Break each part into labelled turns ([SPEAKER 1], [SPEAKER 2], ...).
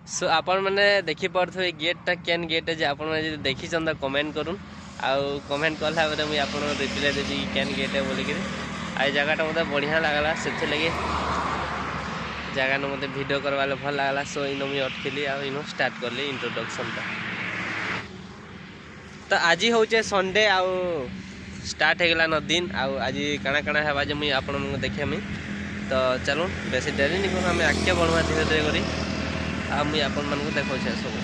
[SPEAKER 1] सो आपण मैंने देखी पारे गेटा केन गेट है आप देखी तो कमेंट करूँ आउ कमेंट कला मुझे आप रिप्लाई देवी केन गेट है बोलिक आ जगह मतलब बढ़िया लगला से लगे जगह न मतलब वीडियो करवा भल लगला। सो इन मुझे अटकिली इन स्टार्ट करली इंट्रोडक्शन तो आज हूँ संडे आउ स्टार्ट होगला न दिन आज काଣା काଣା है जे मुझे आपण देखिए मुई तो चलो बेसी डेरी नहीं करूँ आम आगे बढ़वा धीरे धीरे करी मुझे आपण मानक देखा सब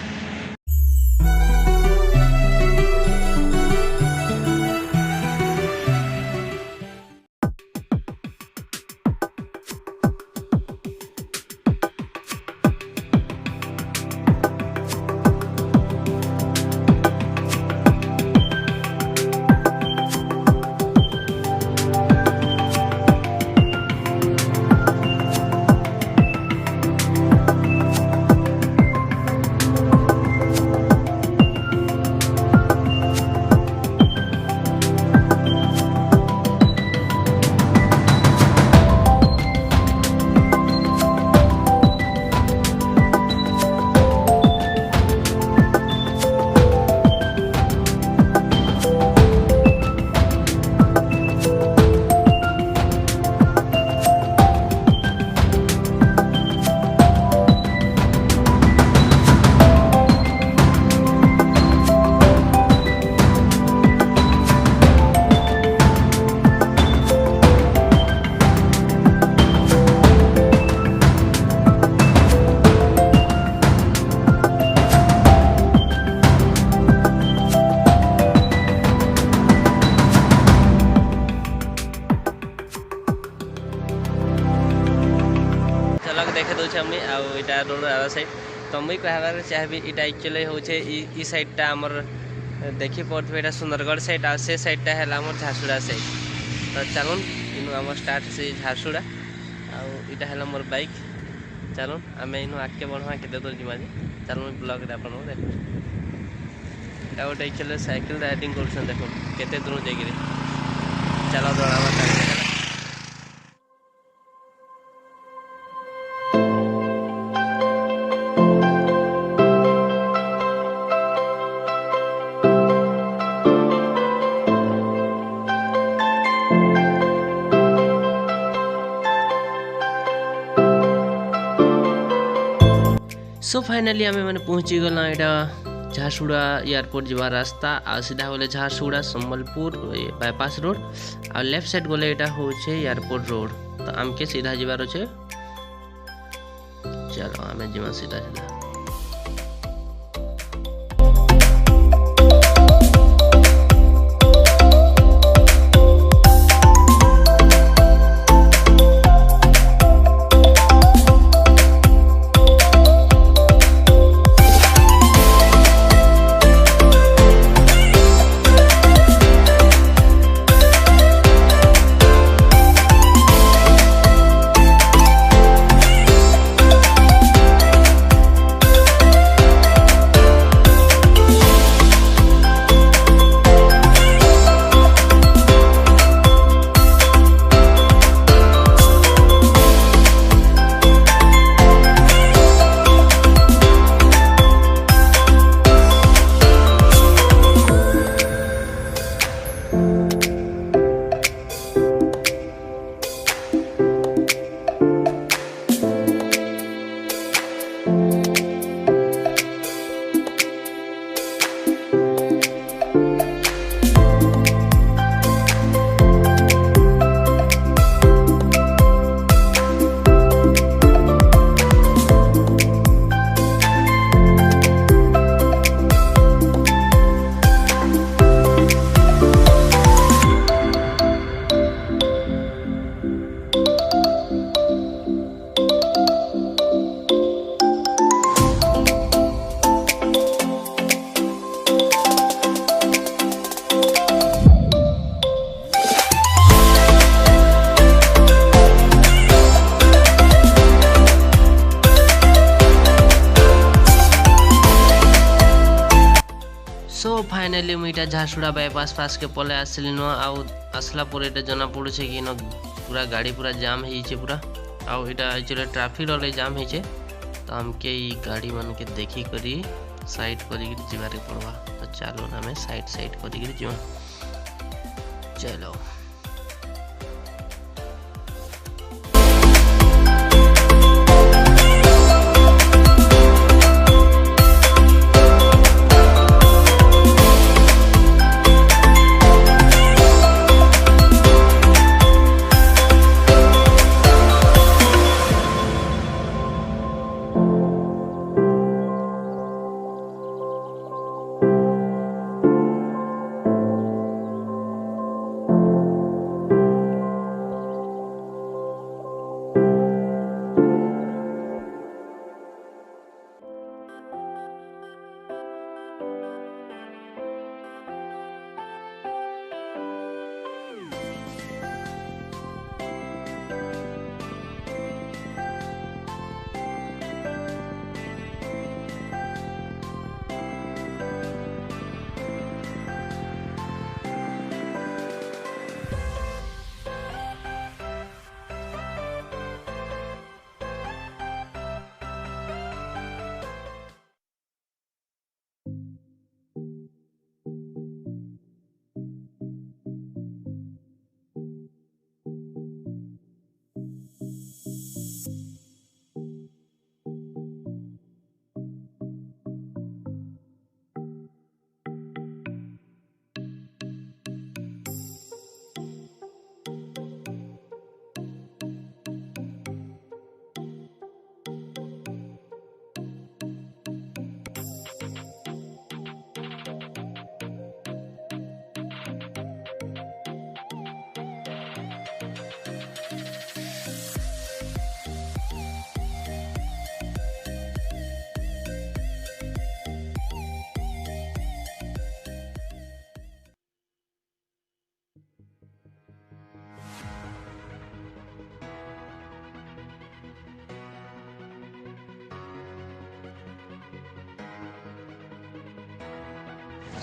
[SPEAKER 1] देखे दूचे मुई आटा रोड आर साइड तो मुई कहबार चाहबी इटा एक्चुअली होचे ई साइडटा आमर देखी पड़े यहाँ सुंदरगढ़ साइड आ से साइडटा है आम झारसुड़ा साइड तो चलून इन आम स्टार्ट से झारसुड़ा आटा है मोर बाइक चलून आम इन आगे बढ़वा केते दूर जीमा चलून ब्लॉग आप देख गोटे एक्चुअली साइकिल राइडिंग कर देख केते दूर जाकि चलो दौड़ा सो फाइनाली आम मैंने पहुँची गला यहाँ झारसुड़ा एयरपोर्ट जबार रास्ता आ सीधा गले झारसुड़ा संबलपुर बाईपास रोड आ लेफ्ट साइड गले यहाँ हूँ एयरपोर्ट रोड तो आमके सीधा जबार अच्छे चलो आम जीवा सीधा सीधा फाइनाली मुझे झारसुड़ा बाईपास पास के पले आसली न आसला जना पड़े कि पूरा गाड़ी पूरा जाम हो पूरा आउ यहाँ एक्चुअली ट्राफिक जाम हो तो हमके ई गाड़ी मन के देखी करी साइड करी जीवारे पड़वा। तो चलो ना साइड करी जीवा। चलो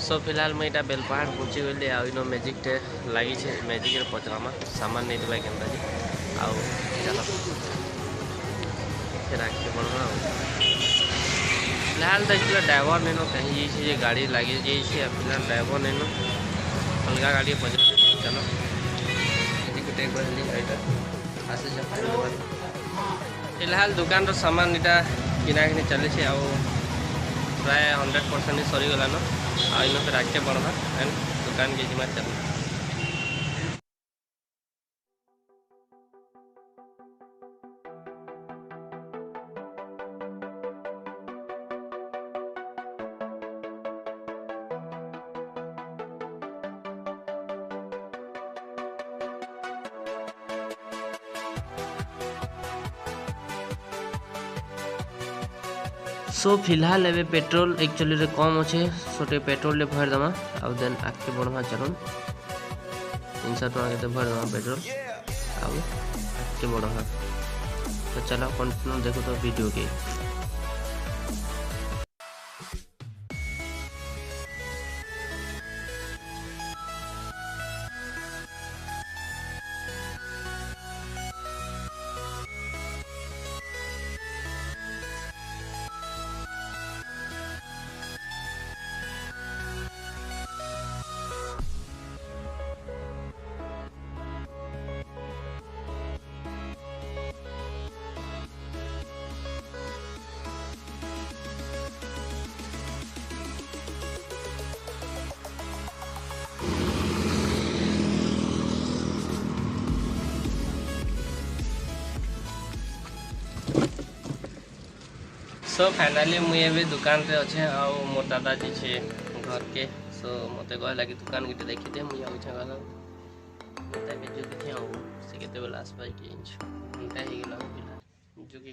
[SPEAKER 1] सो फिलहाल मैं इटा बेलपहाड़ पहुँची गली आनो मैजिक टे लगी मैजिक पचरामा सामान नहीं देवा केनता जी आउ चलो फिर आगे बढ़वा। फिलहाल देख ड्राइवर नहीं नो कहीं जाइए गाड़ी लगी जाइए फिलहाल ड्राइवर नहीं नो अलग गाड़ी पचरा। चलो फिलहाल दुकान सामान इटा किना किनी चली प्राय 100% सरीगलान आईन फिर आगे बढ़वा एंड दुकान के जिमा चल। सो फिलहाल एवं पेट्रोल एक्चुअली रे कम अच्छे सोटे पेट्रोल ले भर दमा आउ देन आगे बढ़वा। चलन 300 टका के भर दमा पेट्रोल आउ आगे बढ़वा। तो चलो कंटिन्यू देखो तो वीडियो के। सो फाइनाली मुझे भी दुकान रे अच्छे आउ मोर दादा जी छे घर के। सो मते कहला कि दुकान के देखी दे मुझे आउ छगला मते भी जो देखि आउ से केते बेला आस पाई के घंटा ही गेला जो कि